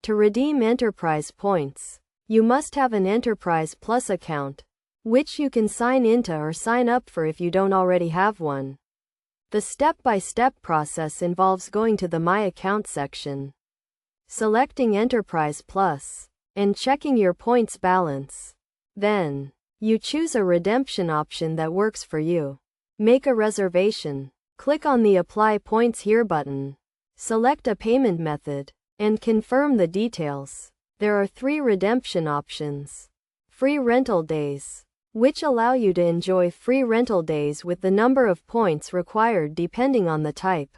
To redeem Enterprise points, you must have an Enterprise Plus account, which you can sign into or sign up for if you don't already have one. The step-by-step process involves going to the My Account section, selecting Enterprise Plus, and checking your points balance. Then, you choose a redemption option that works for you. Make a reservation. Click on the Apply Points Here button. Select a payment method, and confirm the details. There are 3 redemption options. Free rental days, which allow you to enjoy free rental days with the number of points required depending on the type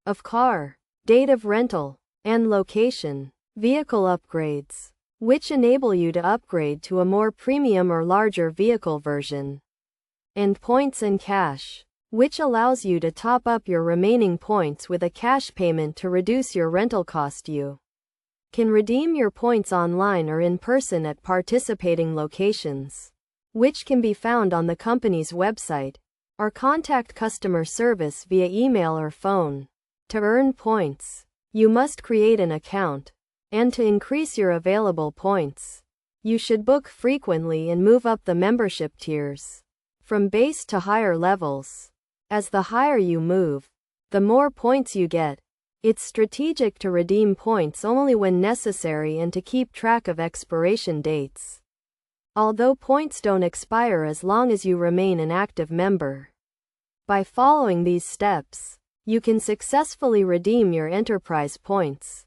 of car, date of rental, and location. Vehicle upgrades, which enable you to upgrade to a more premium or larger vehicle version. And points and cash, which allows you to top up your remaining points with a cash payment to reduce your rental cost. You can redeem your points online or in person at participating locations, which can be found on the company's website, or contact customer service via email or phone. To earn points, you must create an account, and to increase your available points, you should book frequently and move up the membership tiers, from base to higher levels. As the higher you move, the more points you get. It's strategic to redeem points only when necessary and to keep track of expiration dates, although points don't expire as long as you remain an active member. By following these steps, you can successfully redeem your Enterprise points.